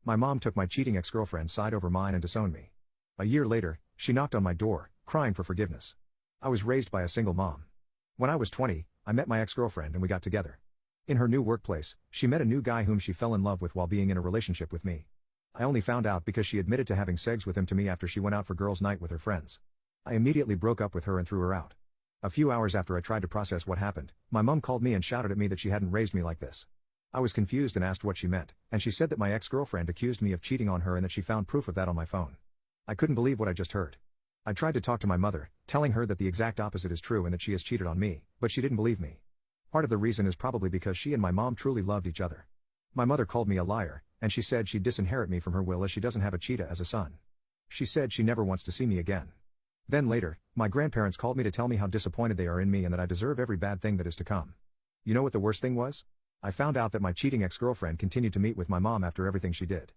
My mom took my cheating ex-girlfriend's side over mine and disowned me. A year later, she knocked on my door, crying for forgiveness. I was raised by a single mom. When I was 20, I met my ex-girlfriend and we got together. In her new workplace, she met a new guy whom she fell in love with while being in a relationship with me. I only found out because she admitted to having sex with him to me after she went out for girls' night with her friends. I immediately broke up with her and threw her out. A few hours after I tried to process what happened, my mom called me and shouted at me that she hadn't raised me like this. I was confused and asked what she meant, and she said that my ex-girlfriend accused me of cheating on her and that she found proof of that on my phone. I couldn't believe what I just heard. I tried to talk to my mother, telling her that the exact opposite is true and that she has cheated on me, but she didn't believe me. Part of the reason is probably because she and my mom truly loved each other. My mother called me a liar, and she said she'd disinherit me from her will as she doesn't have a cheetah as a son. She said she never wants to see me again. Then later, my grandparents called me to tell me how disappointed they are in me and that I deserve every bad thing that is to come. You know what the worst thing was? I found out that my cheating ex-girlfriend continued to meet with my mom after everything she did.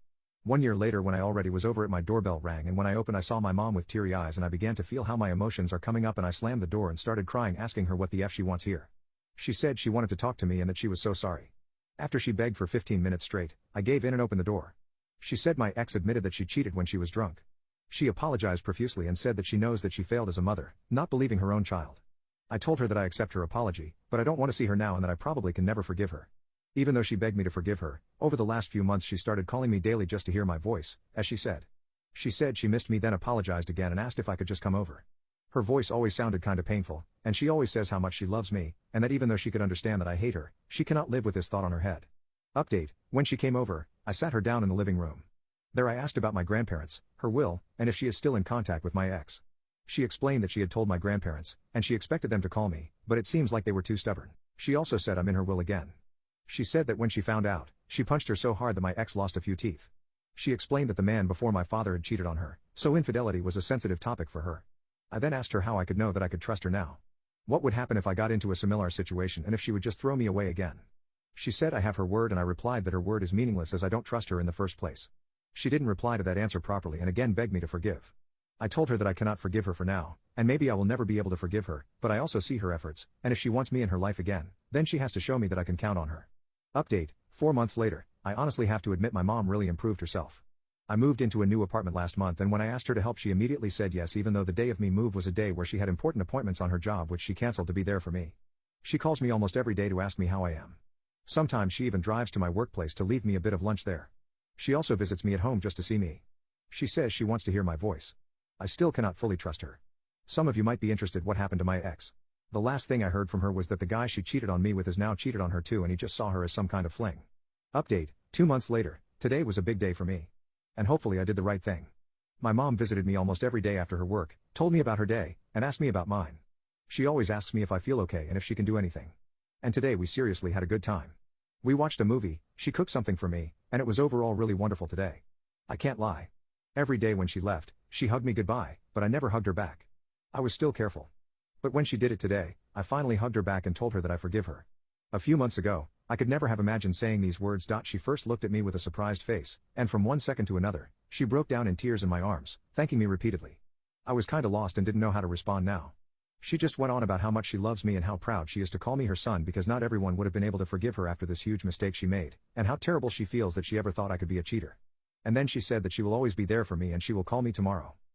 1 year later, when I already was over it, my doorbell rang, and when I opened I saw my mom with teary eyes, and I began to feel how my emotions are coming up, and I slammed the door and started crying, asking her what the F she wants here. She said she wanted to talk to me and that she was so sorry. After she begged for 15 minutes straight, I gave in and opened the door. She said my ex admitted that she cheated when she was drunk. She apologized profusely and said that she knows that she failed as a mother, not believing her own child. I told her that I accept her apology, but I don't want to see her now and that I probably can never forgive her. Even though she begged me to forgive her, over the last few months she started calling me daily just to hear my voice, as she said. She said she missed me, then apologized again and asked if I could just come over. Her voice always sounded kinda painful, and she always says how much she loves me, and that even though she could understand that I hate her, she cannot live with this thought on her head. Update: when she came over, I sat her down in the living room. There I asked about my grandparents, her will, and if she is still in contact with my ex. She explained that she had told my grandparents, and she expected them to call me, but it seems like they were too stubborn. She also said I'm in her will again. She said that when she found out, she punched her so hard that my ex lost a few teeth. She explained that the man before my father had cheated on her, so infidelity was a sensitive topic for her. I then asked her how I could know that I could trust her now. What would happen if I got into a similar situation and if she would just throw me away again? She said I have her word, and I replied that her word is meaningless as I don't trust her in the first place. She didn't reply to that answer properly and again begged me to forgive. I told her that I cannot forgive her for now, and maybe I will never be able to forgive her, but I also see her efforts, and if she wants me in her life again, then she has to show me that I can count on her. Update: 4 months later, I honestly have to admit my mom really improved herself. I moved into a new apartment last month, and when I asked her to help she immediately said yes, even though the day of me move was a day where she had important appointments on her job which she cancelled to be there for me. She calls me almost every day to ask me how I am. Sometimes she even drives to my workplace to leave me a bit of lunch there. She also visits me at home just to see me. She says she wants to hear my voice. I still cannot fully trust her. Some of you might be interested what happened to my ex. The last thing I heard from her was that the guy she cheated on me with has now cheated on her too, and he just saw her as some kind of fling. Update: 2 months later, today was a big day for me. And hopefully I did the right thing. My mom visited me almost every day after her work, told me about her day, and asked me about mine. She always asks me if I feel okay and if she can do anything. And today we seriously had a good time. We watched a movie, she cooked something for me, and it was overall really wonderful today. I can't lie. Every day when she left, she hugged me goodbye, but I never hugged her back. I was still careful. But when she did it today, I finally hugged her back and told her that I forgive her. A few months ago, I could never have imagined saying these words. She first looked at me with a surprised face, and from one second to another, she broke down in tears in my arms, thanking me repeatedly. I was kinda lost and didn't know how to respond now. She just went on about how much she loves me and how proud she is to call me her son, because not everyone would have been able to forgive her after this huge mistake she made, and how terrible she feels that she ever thought I could be a cheater. And then she said that she will always be there for me and she will call me tomorrow.